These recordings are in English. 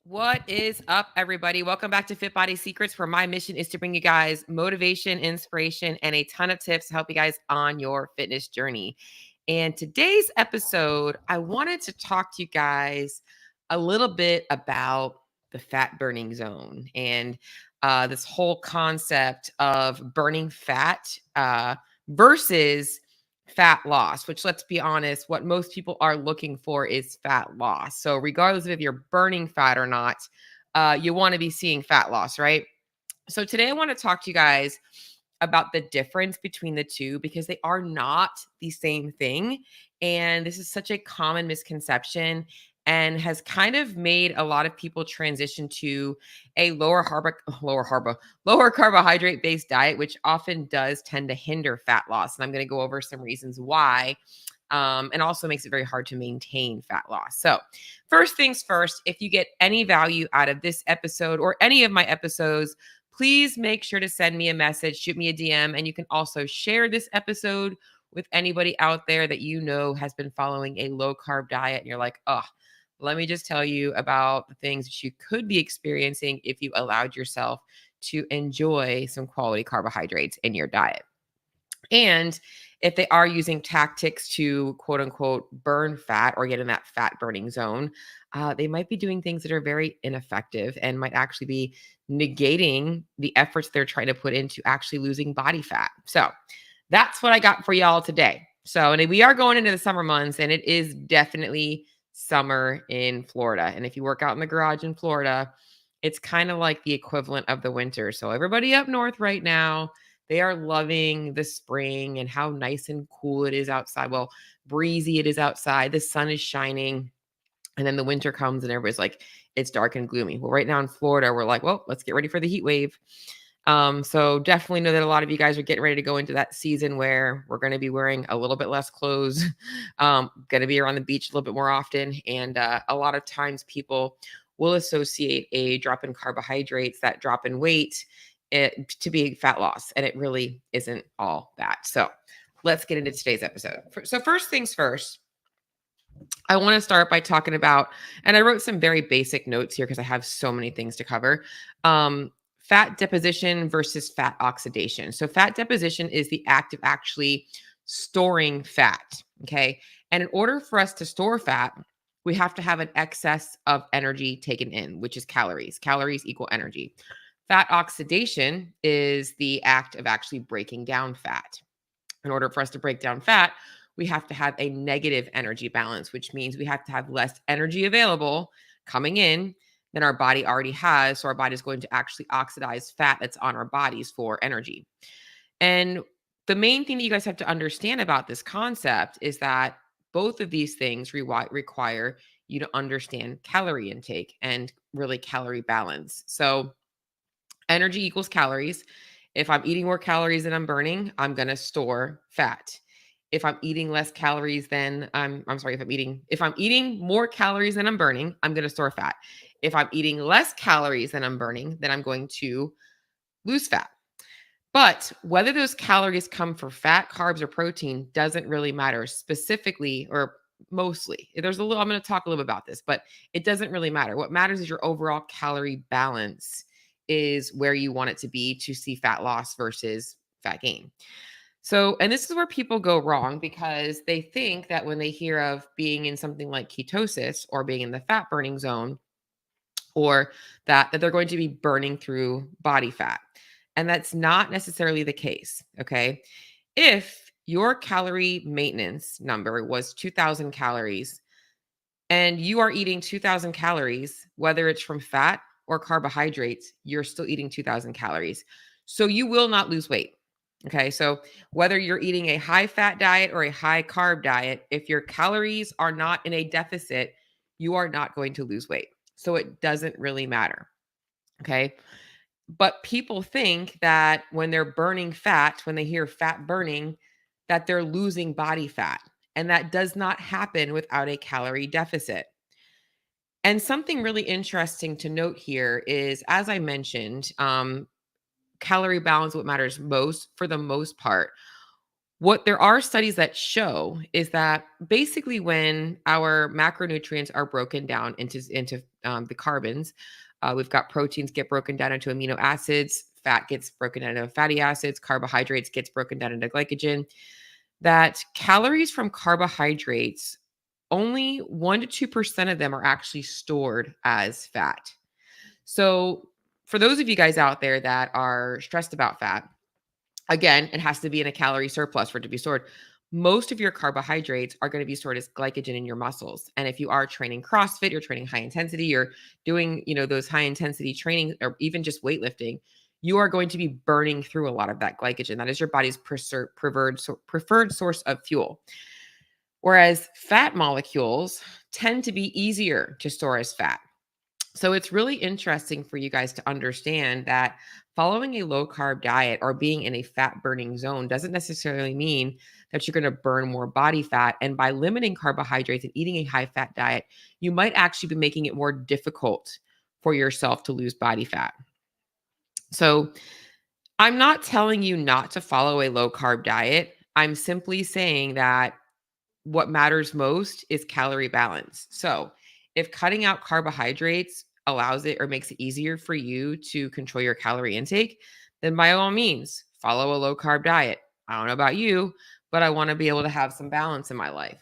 What is up, everybody? Welcome back to Fit Body Secrets, where my mission is to bring you guys motivation, inspiration, and a ton of tips to help you guys on your fitness journey. And today's episode, I wanted to talk to you guys a little bit about the fat burning zone and this whole concept of burning fat versus fat loss, which, let's be honest, what most people are looking for is fat loss. So regardless of if you're burning fat or not, you want to be seeing fat loss, right? So today I want to talk to you guys about the difference between the two because they are not the same thing. And this is such a common misconception and has kind of made a lot of people transition to a lower carbohydrate based diet, which often does tend to hinder fat loss. And I'm going to go over some reasons why. And also makes it very hard to maintain fat loss. So, first things first, if you get any value out of this episode or any of my episodes, please make sure to send me a message, shoot me a DM, and you can also share this episode with anybody out there that you know has been following a low carb diet. And you're like, oh, let me just tell you about the things that you could be experiencing if you allowed yourself to enjoy some quality carbohydrates in your diet. And if they are using tactics to quote unquote burn fat or get in that fat burning zone, they might be doing things that are very ineffective and might actually be negating the efforts they're trying to put into actually losing body fat. So that's what I got for y'all today. So, and we are going into the summer months, and it is definitely summer in Florida. And if you work out in the garage in Florida, it's kind of like the equivalent of the winter. So everybody up north right now, they are loving the spring and how nice and cool it is outside. Well, breezy it is outside. The sun is shining. And then the winter comes and everybody's like, it's dark and gloomy. Well, right now in Florida, we're like, well, let's get ready for the heat wave. So definitely know that a lot of you guys are getting ready to go into that season where we're going to be wearing a little bit less clothes, going to be around the beach a little bit more often. And a lot of times people will associate a drop in carbohydrates, that drop in weight, to be fat loss. And it really isn't all that. So let's get into today's episode. So first things first, I want to start by talking about, and I wrote some very basic notes here because I have so many things to cover. Fat deposition versus fat oxidation. So fat deposition is the act of actually storing fat. Okay. And in order for us to store fat, we have to have an excess of energy taken in, which is calories. Calories equal energy. Fat oxidation is the act of actually breaking down fat. In order for us to break down fat, we have to have a negative energy balance, which means we have to have less energy available coming in than our body already has. So our body is going to actually oxidize fat that's on our bodies for energy. And the main thing that you guys have to understand about this concept is that both of these things require you to understand calorie intake and really calorie balance. So energy equals calories. If I'm eating more calories than I'm burning, I'm going to store fat. If I'm eating less calories than if I'm eating more calories than I'm burning, I'm going to store fat. If I'm eating less calories than I'm burning, then I'm going to lose fat. But whether those calories come from fat, carbs, or protein doesn't really matter specifically or mostly. I'm going to talk a little bit about this, but it doesn't really matter. What matters is your overall calorie balance is where you want it to be to see fat loss versus fat gain. So, and this is where people go wrong because they think that when they hear of being in something like ketosis or being in the fat burning zone, or that they're going to be burning through body fat. And that's not necessarily the case. Okay. If your calorie maintenance number was 2,000 calories and you are eating 2,000 calories, whether it's from fat or carbohydrates, you're still eating 2,000 calories. So you will not lose weight. Okay. So whether you're eating a high fat diet or a high carb diet, if your calories are not in a deficit, you are not going to lose weight. So it doesn't really matter. Okay. But people think that when they're burning fat, when they hear fat burning, that they're losing body fat. And that does not happen without a calorie deficit. And something really interesting to note here is, as I mentioned, calorie balance, what matters most for the most part. What there are studies that show is that basically when our macronutrients are broken down into the carbons, we've got proteins get broken down into amino acids, fat gets broken down into fatty acids, carbohydrates gets broken down into glycogen. That calories from carbohydrates, only 1 to 2% of them are actually stored as fat. So, for those of you guys out there that are stressed about fat, again, it has to be in a calorie surplus for it to be stored. Most of your carbohydrates are going to be stored as glycogen in your muscles. And if you are training CrossFit, you're training high intensity, you're doing, those high intensity training or even just weightlifting, you are going to be burning through a lot of that glycogen. That is your body's preferred source of fuel. Whereas fat molecules tend to be easier to store as fat. So it's really interesting for you guys to understand that following a low carb diet or being in a fat burning zone doesn't necessarily mean that you're going to burn more body fat. And by limiting carbohydrates and eating a high fat diet, you might actually be making it more difficult for yourself to lose body fat. So I'm not telling you not to follow a low carb diet. I'm simply saying that what matters most is calorie balance. So, if cutting out carbohydrates allows it or makes it easier for you to control your calorie intake, then by all means, follow a low carb diet. I don't know about you, but I want to be able to have some balance in my life.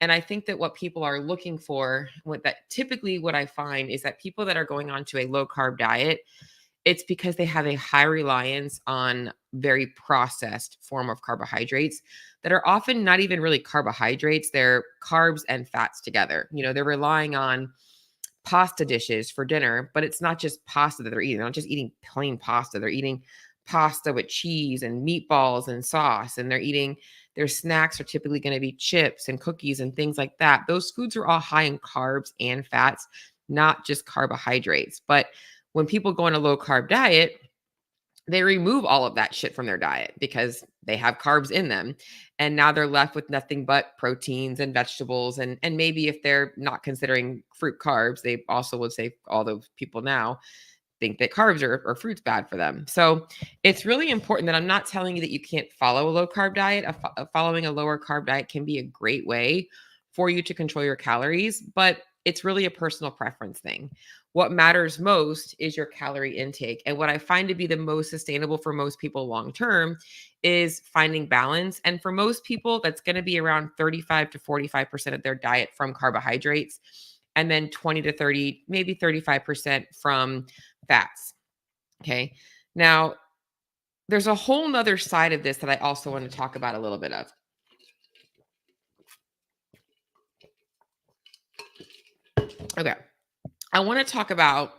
And I think that what people are looking for, what I find is that people that are going on to a low carb diet, it's because they have a high reliance on very processed form of carbohydrates that are often not even really carbohydrates. They're carbs and fats together. They're relying on pasta dishes for dinner, but it's not just pasta that they're eating. They're not just eating plain pasta. They're eating pasta with cheese and meatballs and sauce. And their snacks are typically going to be chips and cookies and things like that. Those foods are all high in carbs and fats, not just carbohydrates. But when people go on a low carb diet, they remove all of that shit from their diet because they have carbs in them. And now they're left with nothing but proteins and vegetables. And maybe if they're not considering fruit carbs, they also would say all those people now think that carbs or fruit's bad for them. So it's really important that I'm not telling you that you can't follow a low carb diet. Following a lower carb diet can be a great way for you to control your calories, but it's really a personal preference thing. What matters most is your calorie intake. And what I find to be the most sustainable for most people long term is finding balance. And for most people, that's going to be around 35 to 45% of their diet from carbohydrates, and then 20 to 30, maybe 35% from fats. Okay. Now, there's a whole nother side of this that I also want to talk about a little bit of. Okay. I want to talk about,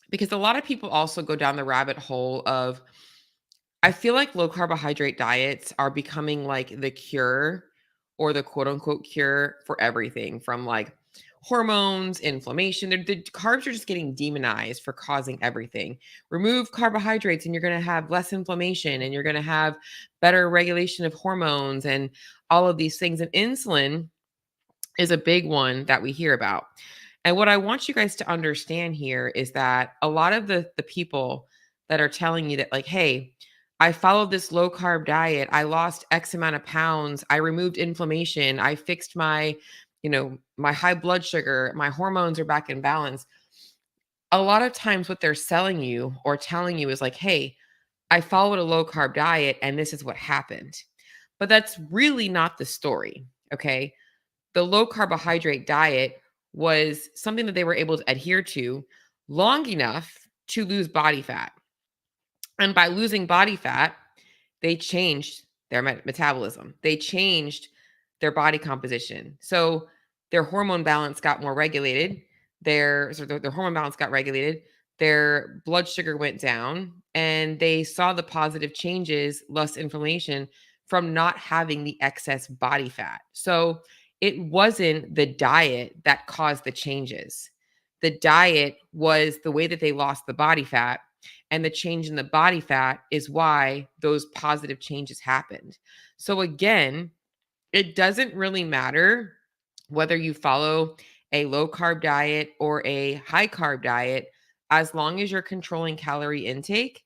because a lot of people also go down the rabbit hole of, I feel like low carbohydrate diets are becoming like the cure or the quote unquote cure for everything from like hormones, inflammation. The carbs are just getting demonized for causing everything. Remove carbohydrates and you're going to have less inflammation and you're going to have better regulation of hormones and all of these things. And insulin is a big one that we hear about. And what I want you guys to understand here is that a lot of the people that are telling you that, like, hey, I followed this low carb diet, I lost X amount of pounds, I removed inflammation, I fixed my high blood sugar, my hormones are back in balance. A lot of times what they're selling you or telling you is like, hey, I followed a low carb diet and this is what happened. But that's really not the story. Okay. The low carbohydrate diet was something that they were able to adhere to long enough to lose body fat. And by losing body fat, they changed their metabolism. They changed their body composition. So their hormone balance got more regulated. Their hormone balance got regulated. Their blood sugar went down, and they saw the positive changes, less inflammation from not having the excess body fat. So it wasn't the diet that caused the changes. The diet was the way that they lost the body fat, and the change in the body fat is why those positive changes happened. So again, it doesn't really matter whether you follow a low carb diet or a high carb diet, as long as you're controlling calorie intake,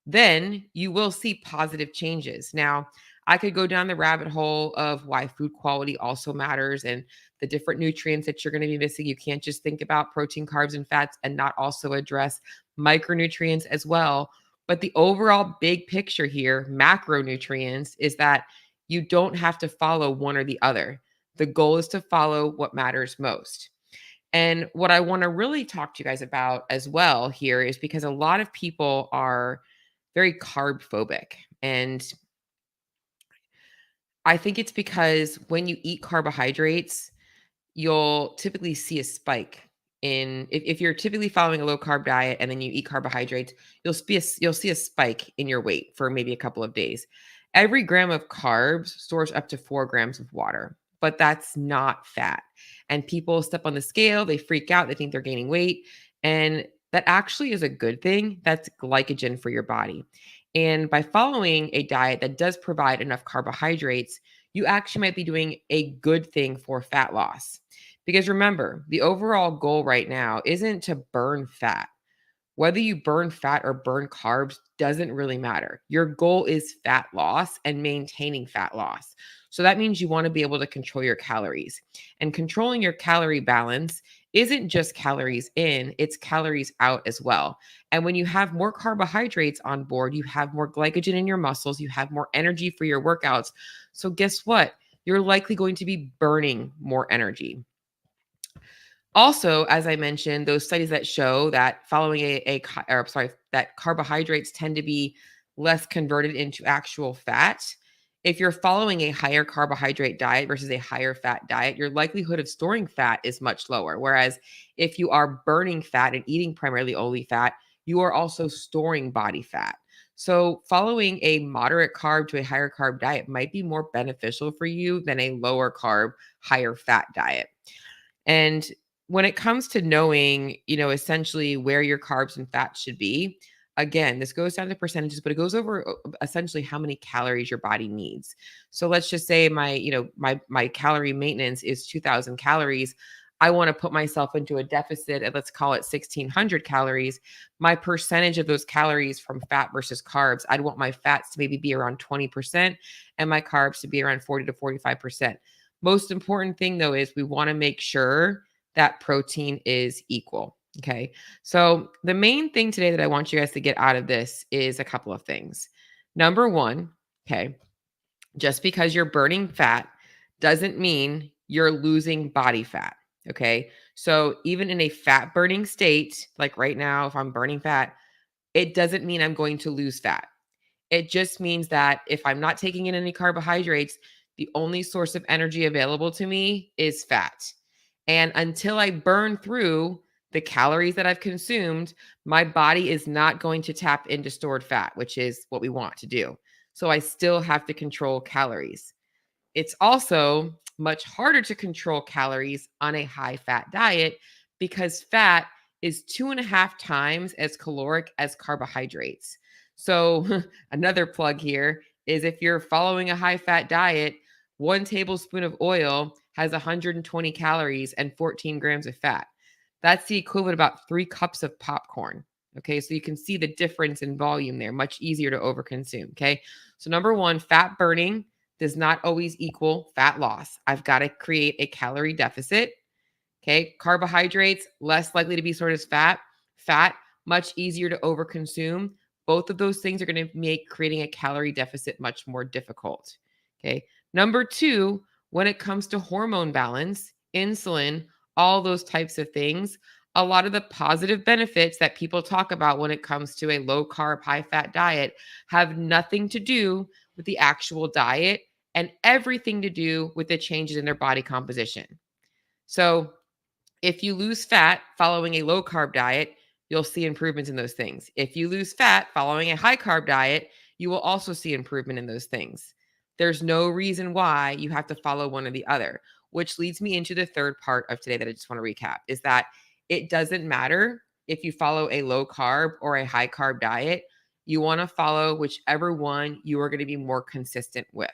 then you will see positive changes. Now, I could go down the rabbit hole of why food quality also matters and the different nutrients that you're going to be missing. You can't just think about protein, carbs, and fats and not also address micronutrients as well. But the overall big picture here, macronutrients, is that you don't have to follow one or the other. The goal is to follow what matters most. And what I want to really talk to you guys about as well here is because a lot of people are very carb phobic. And I think it's because when you eat carbohydrates, you'll typically see a spike in if you're typically following a low carb diet and then you eat carbohydrates, you'll see a spike in your weight for maybe a couple of days. Every gram of carbs stores up to 4 grams of water, but that's not fat. And people step on the scale, they freak out, they think they're gaining weight, and that actually is a good thing. That's glycogen for your body. And by following a diet that does provide enough carbohydrates, you actually might be doing a good thing for fat loss. Because remember, the overall goal right now isn't to burn fat. Whether you burn fat or burn carbs doesn't really matter. Your goal is fat loss and maintaining fat loss. So that means you want to be able to control your calories. And controlling your calorie balance isn't just calories in, it's calories out as well. And when you have more carbohydrates on board, you have more glycogen in your muscles, you have more energy for your workouts. So guess what? You're likely going to be burning more energy. Also, as I mentioned, those studies that show that following that carbohydrates tend to be less converted into actual fat. If you're following a higher carbohydrate diet versus a higher fat diet, your likelihood of storing fat is much lower. Whereas if you are burning fat and eating primarily only fat, you are also storing body fat. So following a moderate carb to a higher carb diet might be more beneficial for you than a lower carb, higher fat diet. And when it comes to knowing, essentially where your carbs and fats should be, again, this goes down to percentages, but it goes over essentially how many calories your body needs. So let's just say my calorie maintenance is 2000 calories. I want to put myself into a deficit at, let's call it 1600 calories. My percentage of those calories from fat versus carbs, I'd want my fats to maybe be around 20% and my carbs to be around 40 to 45%. Most important thing though is we want to make sure that protein is equal. Okay. So the main thing today that I want you guys to get out of this is a couple of things. Number one, okay, just because you're burning fat doesn't mean you're losing body fat. Okay. So even in a fat burning state, like right now, if I'm burning fat, it doesn't mean I'm going to lose fat. It just means that if I'm not taking in any carbohydrates, the only source of energy available to me is fat. And until I burn through the calories that I've consumed, my body is not going to tap into stored fat, which is what we want to do. So I still have to control calories. It's also much harder to control calories on a high fat diet because fat is 2.5 times as caloric as carbohydrates. So, another plug here is if you're following a high fat diet, 1 tablespoon of oil has 120 calories and 14 grams of fat. That's the equivalent of about 3 cups of popcorn. Okay, so you can see the difference in volume there, much easier to overconsume. Okay, so number one, fat burning does not always equal fat loss. I've got to create a calorie deficit. Okay. Carbohydrates, less likely to be stored as fat. Fat, much easier to overconsume. Both of those things are going to make creating a calorie deficit much more difficult. Okay. Number two, when it comes to hormone balance, insulin, all those types of things, a lot of the positive benefits that people talk about when it comes to a low carb, high fat diet have nothing to do with the actual diet and everything to do with the changes in their body composition. So, if you lose fat following a low carb diet, you'll see improvements in those things. If you lose fat following a high carb diet, you will also see improvement in those things. There's no reason why you have to follow one or the other, which leads me into the third part of today that I just want to recap is that it doesn't matter if you follow a low carb or a high carb diet. You want to follow whichever one you are going to be more consistent with.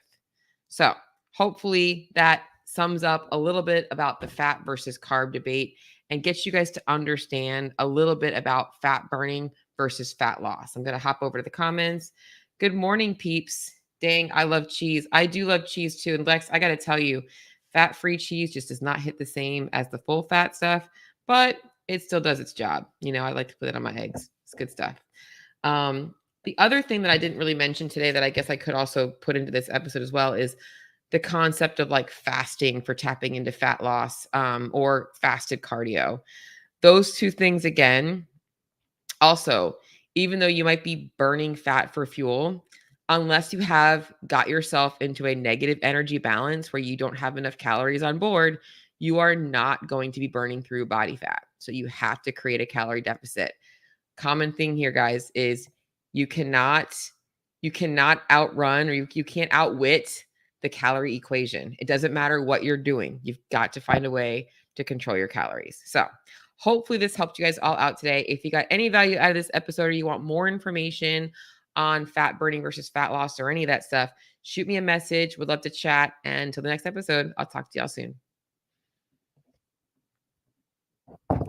So, hopefully that sums up a little bit about the fat versus carb debate and gets you guys to understand a little bit about fat burning versus fat loss. I'm going to hop over to the comments. Good morning, peeps. Dang, I love cheese. I do love cheese too. And Lex, I got to tell you, fat-free cheese just does not hit the same as the full fat stuff, but it still does its job. I like to put it on my eggs. It's good stuff. Um, the other thing that I didn't really mention today that I guess I could also put into this episode as well is the concept of like fasting for tapping into fat loss, or fasted cardio. Those two things again. Also, even though you might be burning fat for fuel, unless you have got yourself into a negative energy balance where you don't have enough calories on board, you are not going to be burning through body fat. So you have to create a calorie deficit. Common thing here, guys, is you cannot outrun, or you can't outwit the calorie equation. It doesn't matter what you're doing. You've got to find a way to control your calories. So hopefully this helped you guys all out today. If you got any value out of this episode, or you want more information on fat burning versus fat loss or any of that stuff, shoot me a message. Would love to chat. And until the next episode, I'll talk to y'all soon.